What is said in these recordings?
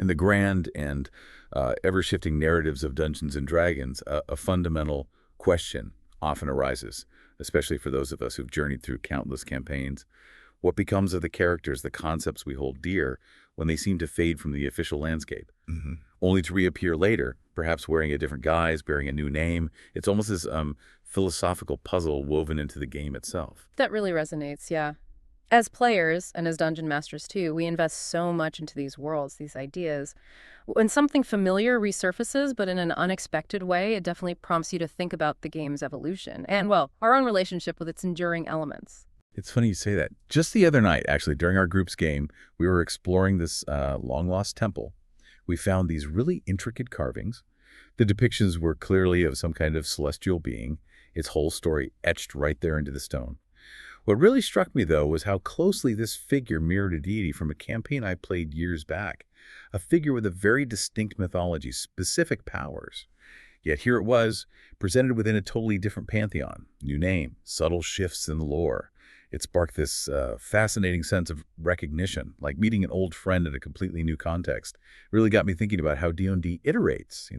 In the grand and ever-shifting narratives of Dungeons and Dragons, a fundamental question often arises, especially for those of us who've journeyed through countless campaigns. What becomes of the characters, the concepts we hold dear, when they seem to fade from the official landscape, only to reappear later, perhaps wearing a different guise, bearing a new name? It's almost this philosophical puzzle woven into the game itself. That really resonates, yeah. As players, and as dungeon masters too, we invest so much into these worlds, these ideas. When something familiar resurfaces, but in an unexpected way, it definitely prompts you to think about the game's evolution and, well, our own relationship with its enduring elements. It's funny you say that. Just the other night, actually, during our group's game, we were exploring this long-lost temple. We found these really intricate carvings. The depictions were clearly of some kind of celestial being, its whole story etched right there into the stone. What really struck me, though, was how closely this figure mirrored a deity from a campaign I played years back, a figure with a very distinct mythology, specific powers. Yet here it was, presented within a totally different pantheon. New name, subtle shifts in the lore. It sparked this fascinating sense of recognition, like meeting an old friend in a completely new context. It really got me thinking about how D&D iterates,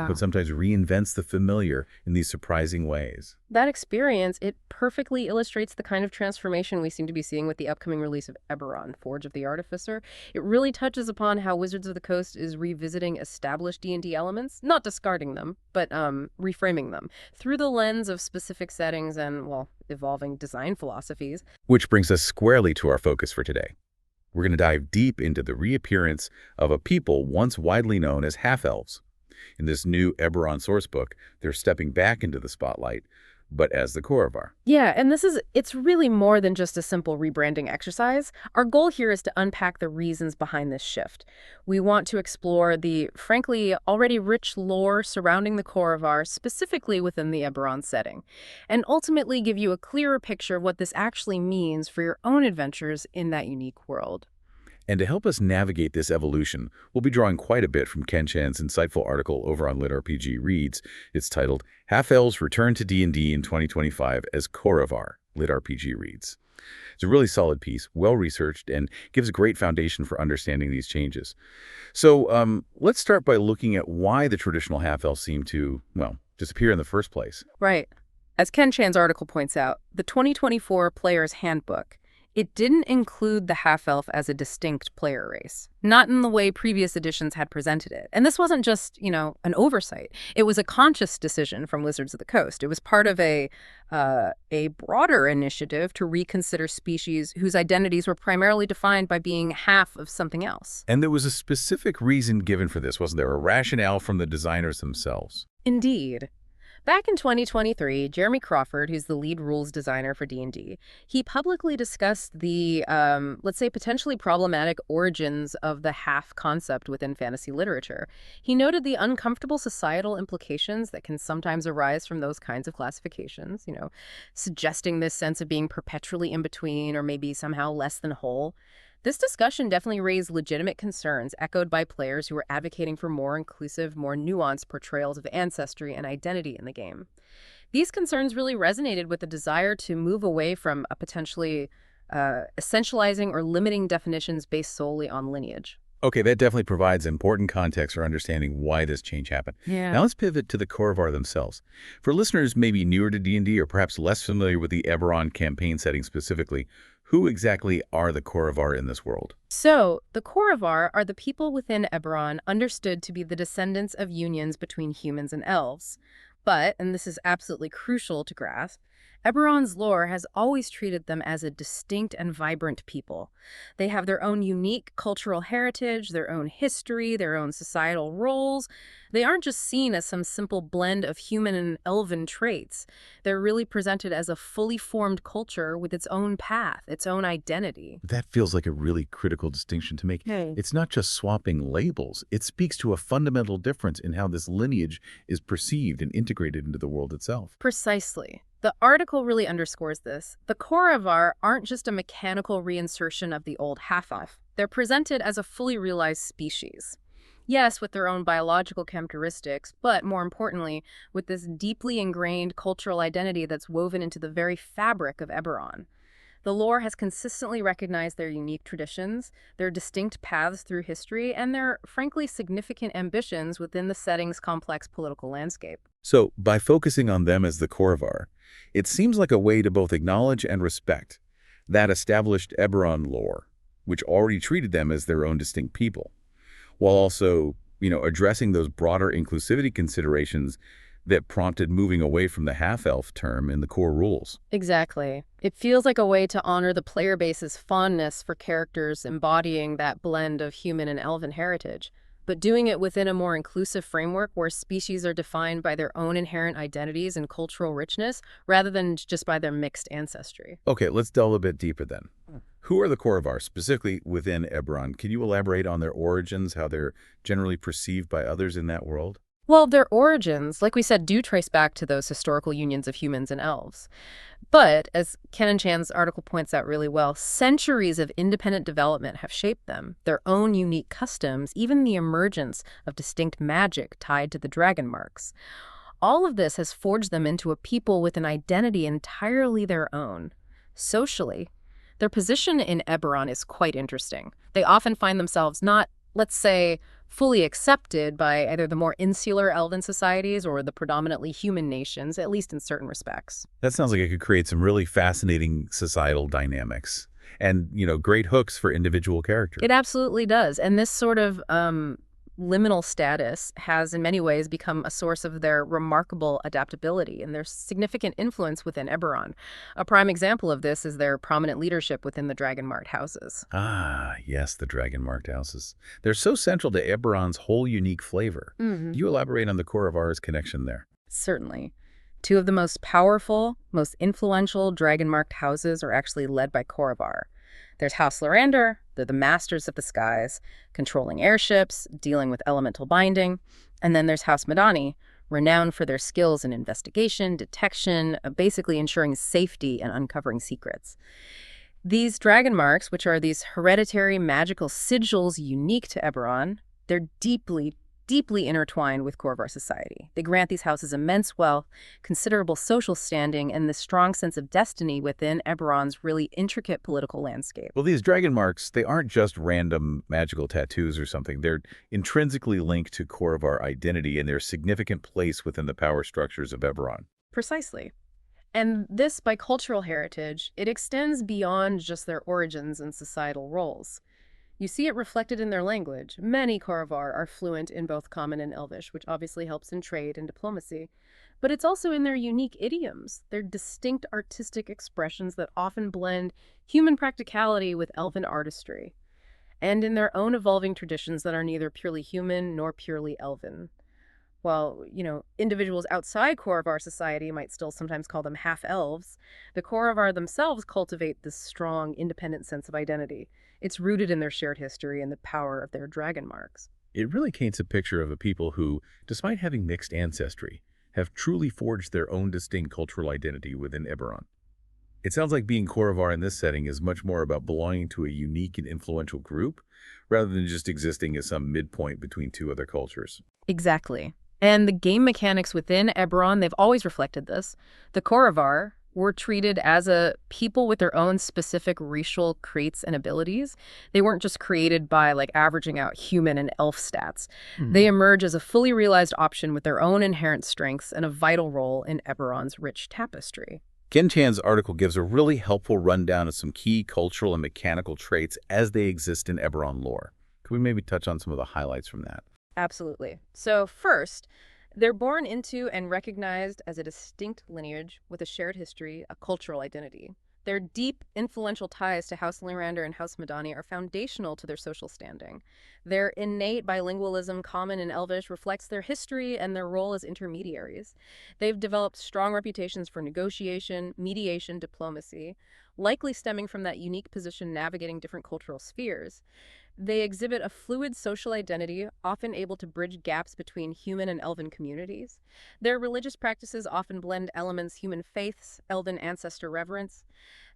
but sometimes reinvents the familiar in these surprising ways. That experience, it perfectly illustrates the kind of transformation we seem to be seeing with the upcoming release of Eberron, Forge of the Artificer. It really touches upon how Wizards of the Coast is revisiting established D&D elements, not discarding them, but reframing them through the lens of specific settings and, well, evolving design philosophies. Which brings us squarely to our focus for today. We're going to dive deep into the reappearance of a people once widely known as Half-Elves. In this new Eberron Sourcebook, they're stepping back into the spotlight, but as the Khoravar. Yeah, and it's really more than just a simple rebranding exercise. Our goal here is to unpack the reasons behind this shift. We want to explore the, frankly, already rich lore surrounding the Khoravar, specifically within the Eberron setting, and ultimately give you a clearer picture of what this actually means for your own adventures in that unique world. And to help us navigate this evolution, we'll be drawing quite a bit from Ken Chan's insightful article over on LitRPG Reads. It's titled, Half-Elves Return to D&D in 2025 as Khoravar, LitRPG Reads. It's a really solid piece, well-researched, and gives a great foundation for understanding these changes. So let's start by looking at why the traditional half-elves seem to, well, disappear in the first place. Right. As Ken Chan's article points out, the 2024 Player's Handbook, it didn't include the half-elf as a distinct player race, not in the way previous editions had presented it. And this wasn't just, an oversight. It was a conscious decision from Wizards of the Coast. It was part of a broader initiative to reconsider species whose identities were primarily defined by being half of something else. And there was a specific reason given for this, wasn't there? A rationale from the designers themselves. Indeed. Back in 2023, Jeremy Crawford, who's the lead rules designer for D&D, he publicly discussed the, let's say, potentially problematic origins of the half concept within fantasy literature. He noted the uncomfortable societal implications that can sometimes arise from those kinds of classifications, suggesting this sense of being perpetually in between or maybe somehow less than whole. This discussion definitely raised legitimate concerns echoed by players who were advocating for more inclusive, more nuanced portrayals of ancestry and identity in the game. These concerns really resonated with the desire to move away from a potentially essentializing or limiting definitions based solely on lineage. Okay, that definitely provides important context for understanding why this change happened. Yeah. Now let's pivot to the Khoravar themselves. For listeners maybe newer to D&D or perhaps less familiar with the Eberron campaign setting specifically, who exactly are the Khoravar in this world? So, the Khoravar are the people within Eberron understood to be the descendants of unions between humans and elves. But, and this is absolutely crucial to grasp, Eberron's lore has always treated them as a distinct and vibrant people. They have their own unique cultural heritage, their own history, their own societal roles. They aren't just seen as some simple blend of human and elven traits. They're really presented as a fully formed culture with its own path, its own identity. That feels like a really critical distinction to make. It's not just swapping labels. It speaks to a fundamental difference in how this lineage is perceived and integrated into the world itself. Precisely. The article really underscores this. The Khoravar aren't just a mechanical reinsertion of the old half-elf. They're presented as a fully realized species. Yes, with their own biological characteristics, but more importantly, with this deeply ingrained cultural identity that's woven into the very fabric of Eberron. The lore has consistently recognized their unique traditions, their distinct paths through history, and their, frankly, significant ambitions within the setting's complex political landscape. So, by focusing on them as the Khoravar, it seems like a way to both acknowledge and respect that established Eberron lore, which already treated them as their own distinct people, while also, addressing those broader inclusivity considerations that prompted moving away from the half-elf term in the core rules. Exactly. It feels like a way to honor the player base's fondness for characters embodying that blend of human and elven heritage, but doing it within a more inclusive framework where species are defined by their own inherent identities and cultural richness, rather than just by their mixed ancestry. Okay, let's delve a bit deeper then. Who are the Khoravar, specifically within Eberron? Can you elaborate on their origins, how they're generally perceived by others in that world? Well, their origins, like we said, do trace back to those historical unions of humans and elves. But, as Ken Chan's article points out really well, centuries of independent development have shaped them, their own unique customs, even the emergence of distinct magic tied to the Dragonmarks. All of this has forged them into a people with an identity entirely their own. Socially, their position in Eberron is quite interesting. They often find themselves not, let's say, fully accepted by either the more insular elven societies or the predominantly human nations, at least in certain respects. That sounds like it could create some really fascinating societal dynamics and, great hooks for individual characters. It absolutely does. And this sort of liminal status has in many ways become a source of their remarkable adaptability and their significant influence within Eberron. A prime example of this is their prominent leadership within the Dragonmark houses. Ah, yes, the Dragonmark houses. They're so central to Eberron's whole unique flavor. You elaborate on the Khoravar's connection there. Certainly. Two of the most powerful, most influential Dragonmarked houses are actually led by Khoravar. There's House Lorander, they're the masters of the skies, controlling airships, dealing with elemental binding. And then there's House Madani, renowned for their skills in investigation, detection, basically ensuring safety and uncovering secrets. These Dragonmarks, which are these hereditary magical sigils unique to Eberron, they're deeply, deeply intertwined with Khoravar society. They grant these houses immense wealth, considerable social standing, and this strong sense of destiny within Eberron's really intricate political landscape. Well, these Dragonmarks, they aren't just random magical tattoos or something. They're intrinsically linked to Khoravar identity and their significant place within the power structures of Eberron. Precisely. And this bicultural heritage, it extends beyond just their origins and societal roles. You see it reflected in their language. Many Khoravar are fluent in both Common and Elvish, which obviously helps in trade and diplomacy. But it's also in their unique idioms, their distinct artistic expressions that often blend human practicality with elven artistry, and in their own evolving traditions that are neither purely human nor purely elven. While, individuals outside Khoravar society might still sometimes call them half-elves, the Khoravar themselves cultivate this strong, independent sense of identity. It's rooted in their shared history and the power of their Dragonmarks. It really paints a picture of a people who, despite having mixed ancestry, have truly forged their own distinct cultural identity within Eberron. It sounds like being Khoravar in this setting is much more about belonging to a unique and influential group, rather than just existing as some midpoint between two other cultures. Exactly. And the game mechanics within Eberron, they've always reflected this. The Khoravar were treated as a people with their own specific racial traits and abilities. They weren't just created by averaging out human and elf stats. They emerge as a fully realized option with their own inherent strengths and a vital role in Eberron's rich tapestry. Ken Chan's article gives a really helpful rundown of some key cultural and mechanical traits as they exist in Eberron lore. Could we maybe touch on some of the highlights from that? Absolutely. So first, they're born into and recognized as a distinct lineage with a shared history, a cultural identity. Their deep, influential ties to House Lorander and House Madani are foundational to their social standing. Their innate bilingualism, Common and Elvish, reflects their history and their role as intermediaries. They've developed strong reputations for negotiation, mediation, diplomacy, likely stemming from that unique position navigating different cultural spheres. They exhibit a fluid social identity, often able to bridge gaps between human and elven communities. Their religious practices often blend elements human faiths, elven ancestor reverence.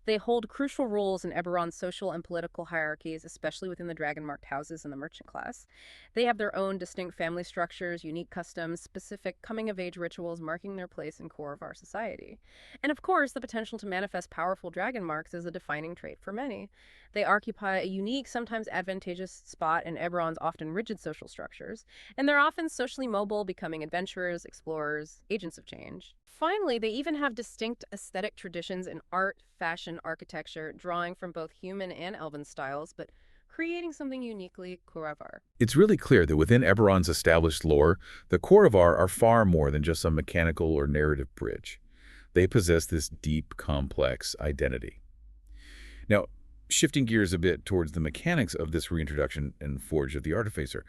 They hold crucial roles in Eberron's social and political hierarchies, especially within the Dragonmarked houses and the merchant class. They have their own distinct family structures, unique customs, specific coming-of-age rituals marking their place in Khoravar society. And of course, the potential to manifest powerful Dragonmarks is a defining trait for many. They occupy a unique, sometimes advantageous spot in Eberron's often rigid social structures, and they're often socially mobile, becoming adventurers, explorers, agents of change. Finally, they even have distinct aesthetic traditions in art, fashion, architecture, drawing from both human and elven styles, but creating something uniquely Khoravar. It's really clear that within Eberron's established lore, the Khoravar are far more than just some mechanical or narrative bridge. They possess this deep, complex identity. Now, shifting gears a bit towards the mechanics of this reintroduction and Forge of the Artificer,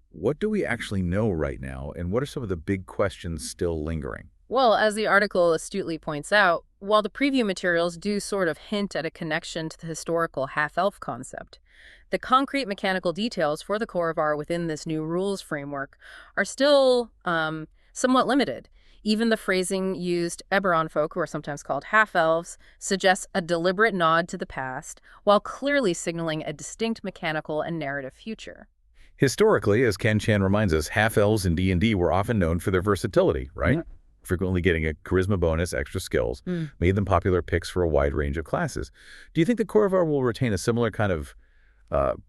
what do we actually know right now, and what are some of the big questions still lingering? Well, as the article astutely points out, while the preview materials do sort of hint at a connection to the historical half-elf concept, the concrete mechanical details for the Khoravar within this new rules framework are still somewhat limited. Even the phrasing used, Eberron folk, who are sometimes called half-elves, suggests a deliberate nod to the past, while clearly signaling a distinct mechanical and narrative future. Historically, as Ken Chan reminds us, half-elves in D&D were often known for their versatility, right? Mm-hmm. Frequently getting a charisma bonus, extra skills, made them popular picks for a wide range of classes. Do you think the Khoravar will retain a similar kind of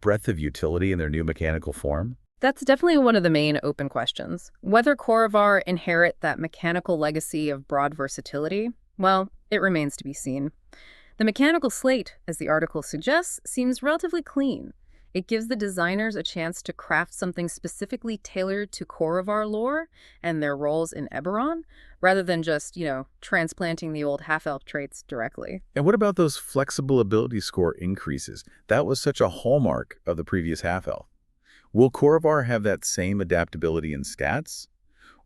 breadth of utility in their new mechanical form? That's definitely one of the main open questions. Whether Khoravar inherit that mechanical legacy of broad versatility, well, it remains to be seen. The mechanical slate, as the article suggests, seems relatively clean. It gives the designers a chance to craft something specifically tailored to Khoravar lore and their roles in Eberron, rather than just, transplanting the old half-elf traits directly. And what about those flexible ability score increases? That was such a hallmark of the previous half-elf. Will Khoravar have that same adaptability in stats?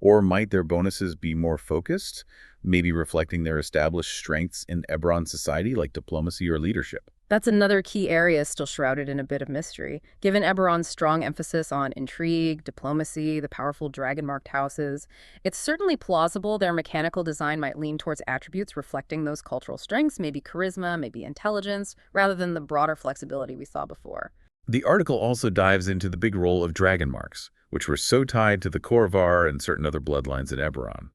Or might their bonuses be more focused, maybe reflecting their established strengths in Eberron society, like diplomacy or leadership? That's another key area still shrouded in a bit of mystery. Given Eberron's strong emphasis on intrigue, diplomacy, the powerful Dragonmarked houses, it's certainly plausible their mechanical design might lean towards attributes reflecting those cultural strengths, maybe charisma, maybe intelligence, rather than the broader flexibility we saw before. The article also dives into the big role of Dragonmarks, which were so tied to the Khoravar and certain other bloodlines in Eberron.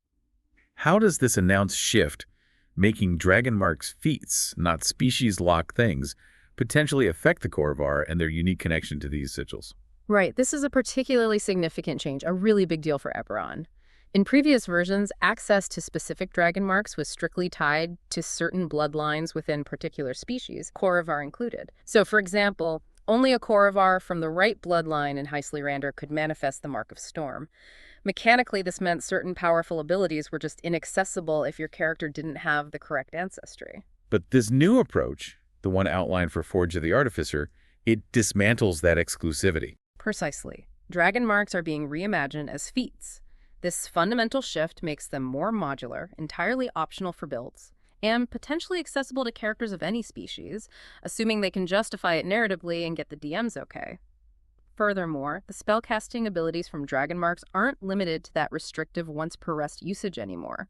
How does this announced shift, making Dragonmarks feats, not species-locked things, potentially affect the Khoravar and their unique connection to these sigils? Right, this is a particularly significant change, a really big deal for Eberron. In previous versions, access to specific Dragonmarks was strictly tied to certain bloodlines within particular species, Khoravar included. So, for example, only a Khoravar from the right bloodline in Heisli-Rander could manifest the Mark of Storm. Mechanically, this meant certain powerful abilities were just inaccessible if your character didn't have the correct ancestry. But this new approach, the one outlined for Forge of the Artificer, it dismantles that exclusivity. Precisely. Dragonmarks are being reimagined as feats. This fundamental shift makes them more modular, entirely optional for builds, and potentially accessible to characters of any species, assuming they can justify it narratively and get the DM's okay. Furthermore, the spellcasting abilities from Dragonmarks aren't limited to that restrictive once-per-rest usage anymore.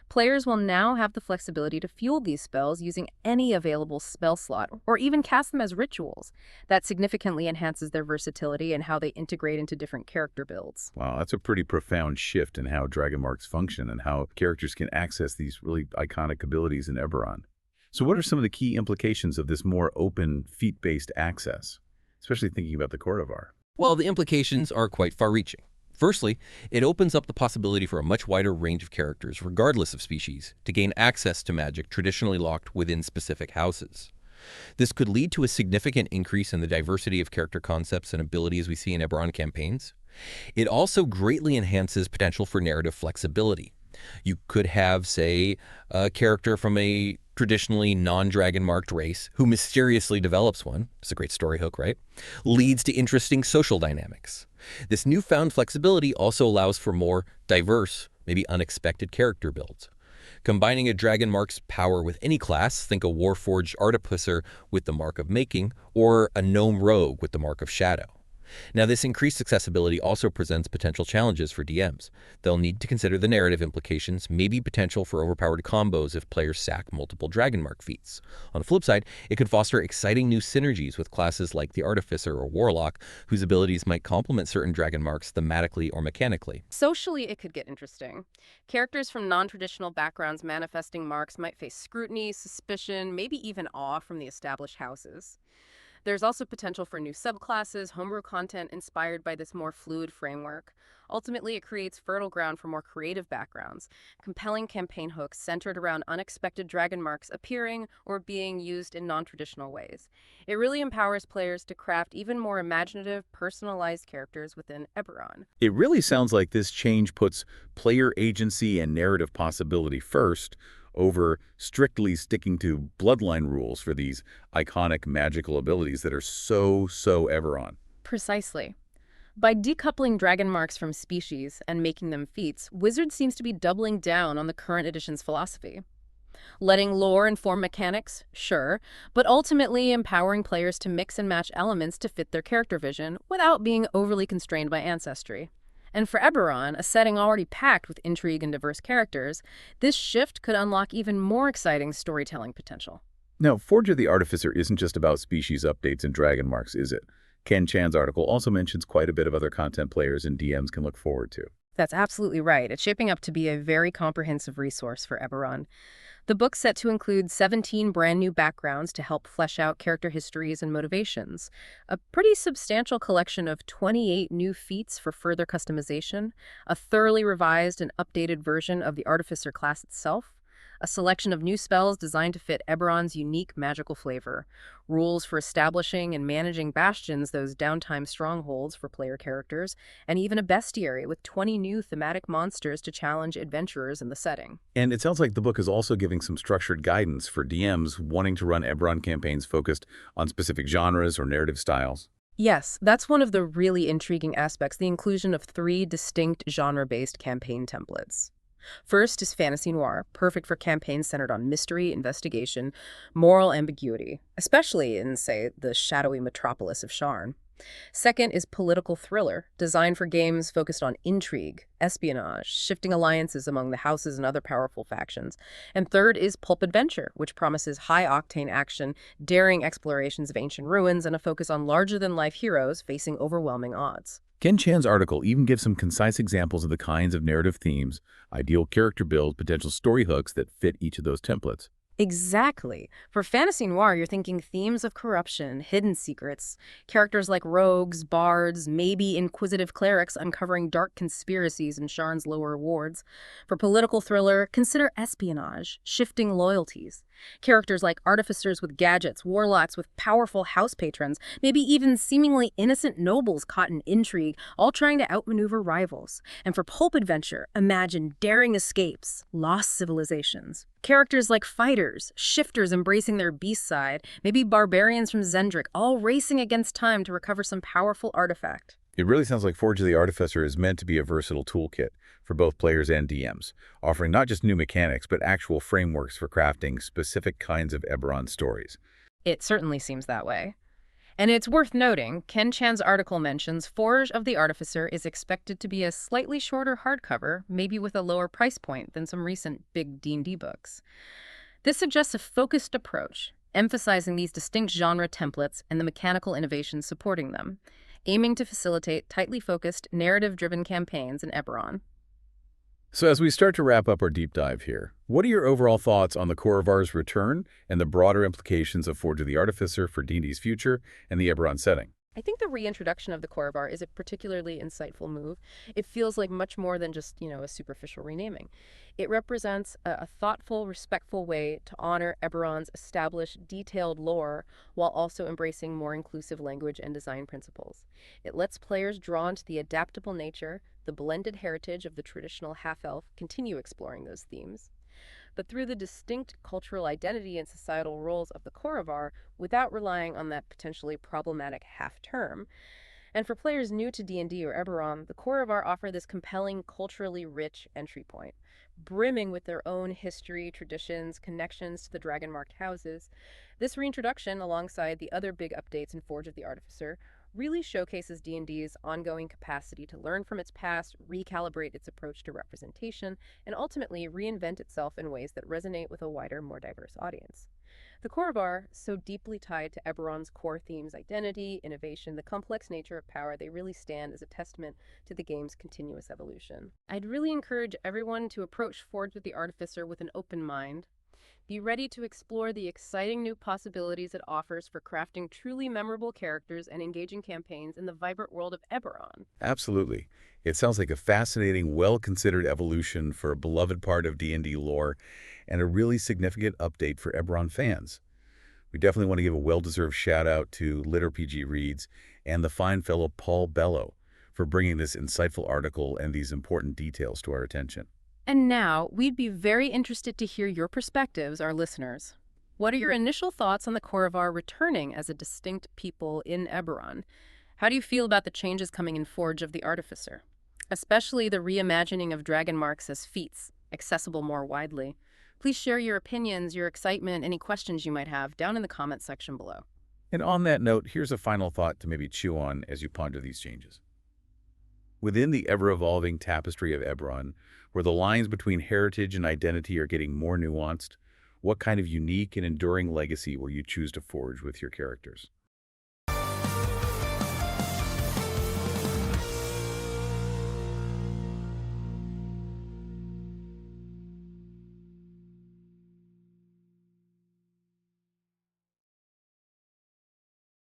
Players will now have the flexibility to fuel these spells using any available spell slot, or even cast them as rituals. That significantly enhances their versatility and how they integrate into different character builds. Wow, that's a pretty profound shift in how Dragonmarks function and how characters can access these really iconic abilities in Eberron. So what are some of the key implications of this more open, feat-based access, especially thinking about the Khoravar? Well, the implications are quite far-reaching. Firstly, it opens up the possibility for a much wider range of characters, regardless of species, to gain access to magic traditionally locked within specific houses. This could lead to a significant increase in the diversity of character concepts and abilities we see in Eberron campaigns. It also greatly enhances potential for narrative flexibility. You could have, say, a character from a traditionally non-Dragonmarked race who mysteriously develops one. It's a great story hook, right? Leads to interesting social dynamics. This newfound flexibility also allows for more diverse, maybe unexpected character builds. Combining a Dragonmark's power with any class, think a Warforged Artificer with the Mark of Making, or a Gnome Rogue with the Mark of Shadow. Now, this increased accessibility also presents potential challenges for DMs. They'll need to consider the narrative implications, maybe potential for overpowered combos if players sack multiple Dragonmark feats. On the flip side, it could foster exciting new synergies with classes like the Artificer or Warlock, whose abilities might complement certain Dragonmarks thematically or mechanically. Socially, it could get interesting. Characters from non-traditional backgrounds manifesting marks might face scrutiny, suspicion, maybe even awe from the established houses. There's also potential for new subclasses, homebrew content inspired by this more fluid framework. Ultimately, it creates fertile ground for more creative backgrounds, compelling campaign hooks centered around unexpected Dragonmarks appearing or being used in non-traditional ways. It really empowers players to craft even more imaginative, personalized characters within Eberron. It really sounds like this change puts player agency and narrative possibility first, over strictly sticking to bloodline rules for these iconic magical abilities that are so Eberron. Precisely. By decoupling Dragonmarks from species and making them feats, Wizards seems to be doubling down on the current edition's philosophy. Letting lore inform mechanics, sure, but ultimately empowering players to mix and match elements to fit their character vision without being overly constrained by ancestry. And for Eberron, a setting already packed with intrigue and diverse characters, this shift could unlock even more exciting storytelling potential. Now, Forge of the Artificer isn't just about species updates and Dragonmarks, is it? Ken Chan's article also mentions quite a bit of other content players and DMs can look forward to. That's absolutely right. It's shaping up to be a very comprehensive resource for Eberron. The book's set to include 17 brand new backgrounds to help flesh out character histories and motivations, a pretty substantial collection of 28 new feats for further customization, a thoroughly revised and updated version of the Artificer class itself, a selection of new spells designed to fit Eberron's unique magical flavor, rules for establishing and managing bastions, those downtime strongholds for player characters, and even a bestiary with 20 new thematic monsters to challenge adventurers in the setting. And it sounds like the book is also giving some structured guidance for DMs wanting to run Eberron campaigns focused on specific genres or narrative styles. Yes, that's one of the really intriguing aspects, the inclusion of 3 distinct genre-based campaign templates. First is fantasy noir, perfect for campaigns centered on mystery, investigation, moral ambiguity, especially in, say, the shadowy metropolis of Sharn. Second is political thriller, designed for games focused on intrigue, espionage, shifting alliances among the houses and other powerful factions. And third is pulp adventure, which promises high-octane action, daring explorations of ancient ruins, and a focus on larger-than-life heroes facing overwhelming odds. Ken Chan's article even gives some concise examples of the kinds of narrative themes, ideal character builds, potential story hooks that fit each of those templates. Exactly. For fantasy noir, you're thinking themes of corruption, hidden secrets, characters like rogues, bards, maybe inquisitive clerics uncovering dark conspiracies in Sharn's lower wards. For political thriller, consider espionage, shifting loyalties. Characters like artificers with gadgets, warlocks with powerful house patrons, maybe even seemingly innocent nobles caught in intrigue, all trying to outmaneuver rivals. And for pulp adventure, imagine daring escapes, lost civilizations. Characters like fighters, shifters embracing their beast side, maybe barbarians from Zendrick, all racing against time to recover some powerful artifact. It really sounds like Forge of the Artificer is meant to be a versatile toolkit for both players and DMs, offering not just new mechanics, but actual frameworks for crafting specific kinds of Eberron stories. It certainly seems that way. And it's worth noting, Ken Chan's article mentions Forge of the Artificer is expected to be a slightly shorter hardcover, maybe with a lower price point than some recent big D&D books. This suggests a focused approach, emphasizing these distinct genre templates and the mechanical innovations supporting them, aiming to facilitate tightly focused, narrative-driven campaigns in Eberron. So as we start to wrap up our deep dive here, what are your overall thoughts on the Khoravar's return and the broader implications of Forge of the Artificer for D&D's future and the Eberron setting? I think the reintroduction of the Khoravar is a particularly insightful move. It feels like much more than just, a superficial renaming. It represents a thoughtful, respectful way to honor Eberron's established, detailed lore while also embracing more inclusive language and design principles. It lets players drawn to the adaptable nature, the blended heritage of the traditional half-elf continue exploring those themes, but through the distinct cultural identity and societal roles of the Khoravar without relying on that potentially problematic half-term. And for players new to D&D or Eberron, the Khoravar offer this compelling, culturally rich entry point, brimming with their own history, traditions, connections to the Dragonmark houses. This reintroduction, alongside the other big updates in Forge of the Artificer, really showcases D&D's ongoing capacity to learn from its past, recalibrate its approach to representation, and ultimately reinvent itself in ways that resonate with a wider, more diverse audience. The Khoravar, so deeply tied to Eberron's core themes, identity, innovation, the complex nature of power, they really stand as a testament to the game's continuous evolution. I'd really encourage everyone to approach Forge with the Artificer with an open mind. Be ready to explore the exciting new possibilities it offers for crafting truly memorable characters and engaging campaigns in the vibrant world of Eberron. Absolutely. It sounds like a fascinating, well-considered evolution for a beloved part of D&D lore and a really significant update for Eberron fans. We definitely want to give a well-deserved shout-out to LitRPG Reads and the fine fellow Paul Bello for bringing this insightful article and these important details to our attention. And now, we'd be very interested to hear your perspectives, our listeners. What are your initial thoughts on the Khoravar returning as a distinct people in Eberron? How do you feel about the changes coming in Forge of the Artificer? Especially the reimagining of Dragonmarks as feats, accessible more widely. Please share your opinions, your excitement, any questions you might have down in the comments section below. And on that note, here's a final thought to maybe chew on as you ponder these changes. Within the ever-evolving tapestry of Eberron, where the lines between heritage and identity are getting more nuanced, what kind of unique and enduring legacy will you choose to forge with your characters?